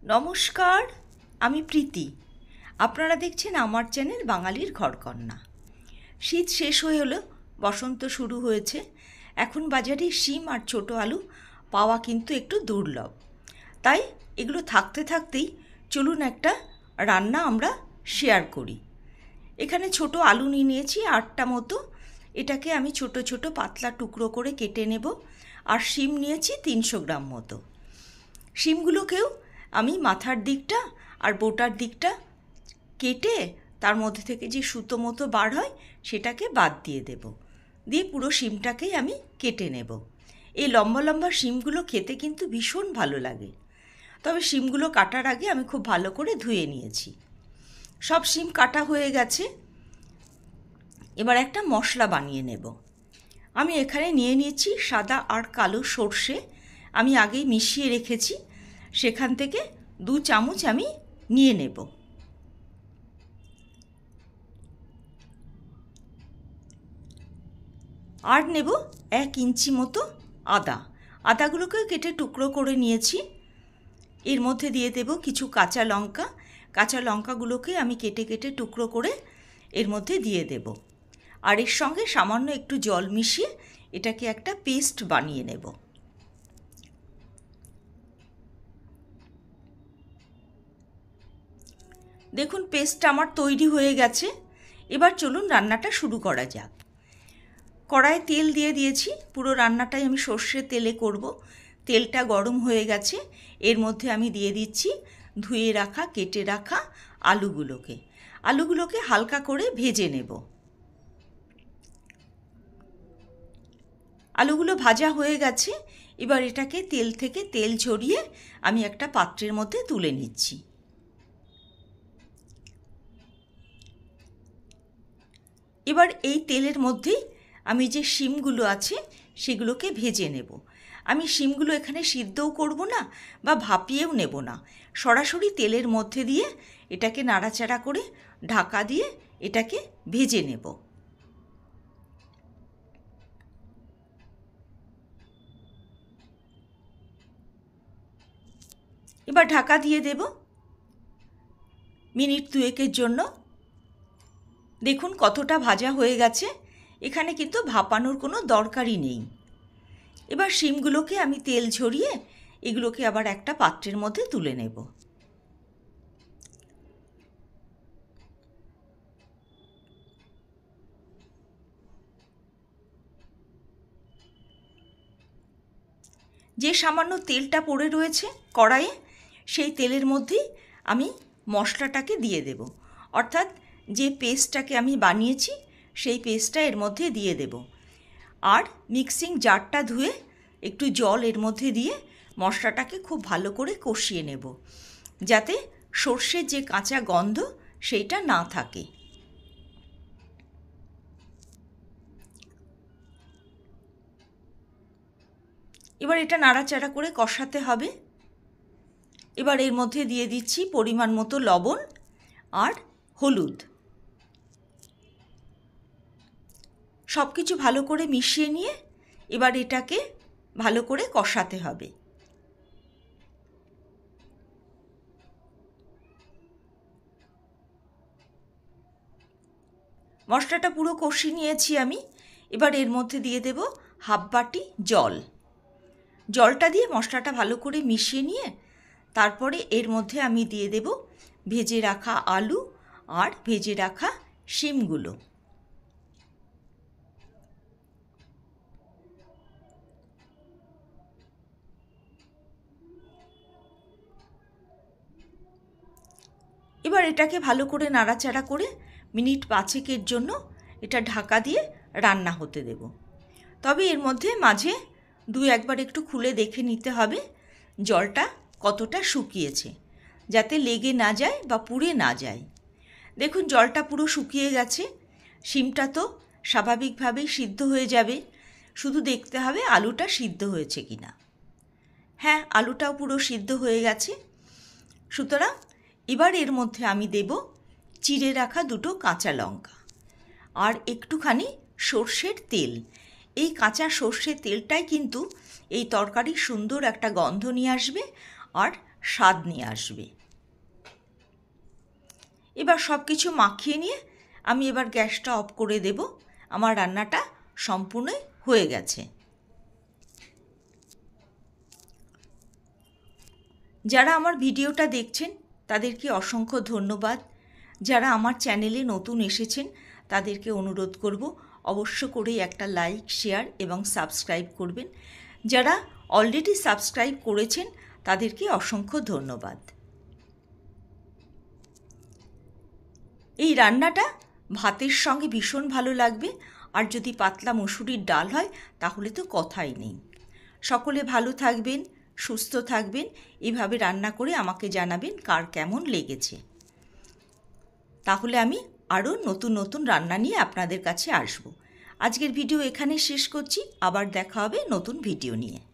নমস্কার, আমি প্রীতি। আপনারা দেখছেন আমার চ্যানেল বাঙালির ঘরকন্না। শীত শেষ হয়ে হলো, বসন্ত শুরু হয়েছে। এখন বাজারে শিম আর ছোটো আলু পাওয়া কিন্তু একটু দুর্লভ। তাই এগুলো থাকতে থাকতেই চলুন একটা রান্না আমরা শেয়ার করি। এখানে ছোট আলু নিয়ে নিয়েছি 8টা মতো। এটাকে আমি ছোট ছোট পাতলা টুকরো করে কেটে নেব। আর শিম নিয়েছি 300 গ্রাম মতো। শিমগুলোকেও আমি মাথার দিকটা আর বোটার দিকটা কেটে তার মধ্যে থেকে যে সুতো মতো বার হয় সেটাকে বাদ দিয়ে দেব। দিয়ে পুরো শিমটাকেই আমি কেটে নেব। এই লম্বা লম্বা শিমগুলো খেতে কিন্তু ভীষণ ভালো লাগে। তবে শিমগুলো কাটার আগে আমি খুব ভালো করে ধুয়ে নিয়েছি। সব শিম কাটা হয়ে গেছে। এবার একটা মশলা বানিয়ে নেব। আমি এখানে নিয়ে নিয়েছি সাদা আর কালো সর্ষে। আমি আগেই মিশিয়ে রেখেছি, সেখান থেকে 2 চামচ আমি নিয়ে নেব। আর নেব 1 ইঞ্চি মতো আদা। আদাগুলোকেও কেটে টুকরো করে নিয়েছি। এর মধ্যে দিয়ে দেব কিছু কাঁচা লঙ্কা। কাঁচা লঙ্কাগুলোকে আমি কেটে কেটে টুকরো করে এর মধ্যে দিয়ে দেব। আর এর সঙ্গে সামান্য একটু জল মিশিয়ে এটাকে একটা পেস্ট বানিয়ে নেব। দেখুন, পেস্টটা আমার তৈরি হয়ে গেছে। এবার চলুন রান্নাটা শুরু করা যাক। কড়াইয়ে তেল দিয়ে দিয়েছি। পুরো রান্নাটাই আমি সর্ষের তেলে করব। তেলটা গরম হয়ে গেছে। এর মধ্যে আমি দিয়ে দিচ্ছি ধুয়ে রাখা কেটে রাখা আলুগুলোকে হালকা করে ভেজে নেব। আলুগুলো ভাজা হয়ে গেছে। এবার এটাকে তেল থেকে তেল ঝরিয়ে আমি একটা পাত্রের মধ্যে তুলে নিচ্ছি। এবার এই তেলের মধ্যেই আমি যে শিমগুলো আছে সেগুলোকে ভেজে নেব। আমি শিমগুলো এখানে সিদ্ধও করব না বা ভাপিয়েও নেব না, সরাসরি তেলের মধ্যে দিয়ে এটাকে নাড়াচাড়া করে ঢাকা দিয়ে এটাকে ভেজে নেব। এবার ঢাকা দিয়ে দেব মিনিট 2-এর জন্য। দেখুন কতটা ভাজা হয়ে গেছে। এখানে কিন্তু ভাপানোর কোনো দরকারই নেই। এবার শিমগুলোকে আমি তেল ঝরিয়ে এগুলোকে আবার একটা পাত্রের মধ্যে তুলে নেব। যে সামান্য তেলটা পড়ে রয়েছে কড়াইয়ে, সেই তেলের মধ্যেই আমি মশলাটাকে দিয়ে দেব। অর্থাৎ যে পেস্টটাকে আমি বানিয়েছি সেই পেস্টটা এর মধ্যে দিয়ে দেব। আর মিক্সিং জারটা ধুয়ে একটু জল এর মধ্যে দিয়ে মশলাটাকে খুব ভালো করে কষিয়ে নেব, যাতে সর্ষের যে কাঁচা গন্ধ সেইটা না থাকে। এবার এটা নাড়াচাড়া করে কষাতে হবে। এবার এর মধ্যে দিয়ে দিচ্ছি পরিমাণ মতো লবণ আর হলুদ। সব কিছু ভালো করে মিশিয়ে নিয়ে এবার এটাকে ভালো করে কষাতে হবে। মশলাটা পুরো কষিয়ে নিয়েছি আমি। এবার এর মধ্যে দিয়ে দেব হাফ বাটি জল। জলটা দিয়ে মশলাটা ভালো করে মিশিয়ে নিয়ে তারপরে এর মধ্যে আমি দিয়ে দেব ভেজে রাখা আলু আর ভেজে রাখা শিমগুলো। এবার এটাকে ভালো করে নাড়াচাড়া করে মিনিট 5-এর জন্য এটা ঢাকা দিয়ে রান্না হতে দেব। তবে এর মধ্যে মাঝে 2-1বার একটু খুলে দেখে নিতে হবে জলটা কতটা শুকিয়েছে, যাতে লেগে না যায় বা পুড়ে না যায়। দেখুন জলটা পুরো শুকিয়ে গেছে। শিমটা তো স্বাভাবিকভাবেই সিদ্ধ হয়ে যাবে, শুধু দেখতে হবে আলুটা সিদ্ধ হয়েছে কিনা। হ্যাঁ, আলুটাও পুরো সিদ্ধ হয়ে গেছে। সুতরাং এবার এর মধ্যে আমি দেব চিড়ে রাখা 2টো কাঁচা লঙ্কা আর একটুখানি সর্ষের তেল। এই কাঁচা সর্ষের তেলটাই কিন্তু এই তরকারির সুন্দর একটা গন্ধ নিয়ে আসবে আর স্বাদ নিয়ে আসবে। এবার সব কিছু মাখিয়ে নিয়ে আমি এবার গ্যাসটা অফ করে দেব। আমার রান্নাটা সম্পূর্ণ হয়ে গেছে। যারা আমার ভিডিওটা দেখছেন তাদেরকে অসংখ্য ধন্যবাদ। যারা আমার চ্যানেলে নতুন এসেছেন তাদেরকে অনুরোধ করব অবশ্য করেই একটা লাইক, শেয়ার এবং সাবস্ক্রাইব করবেন। যারা অলরেডি সাবস্ক্রাইব করেছেন তাদেরকে অসংখ্য ধন্যবাদ। এই রান্নাটা ভাতের সঙ্গে ভীষণ ভালো লাগবে, আর যদি পাতলা মসুরির ডাল হয় তাহলে তো কথাই নেই। সকলে ভালো থাকবেন, সুস্থ থাকবেন। এভাবে রান্না করে আমাকে জানাবেন কার কেমন লেগেছে। তাহলে আমি আরও নতুন নতুন রান্না নিয়ে আপনাদের কাছে আসব। আজকের ভিডিও এখানে শেষ করছি। আবার দেখা হবে নতুন ভিডিও নিয়ে।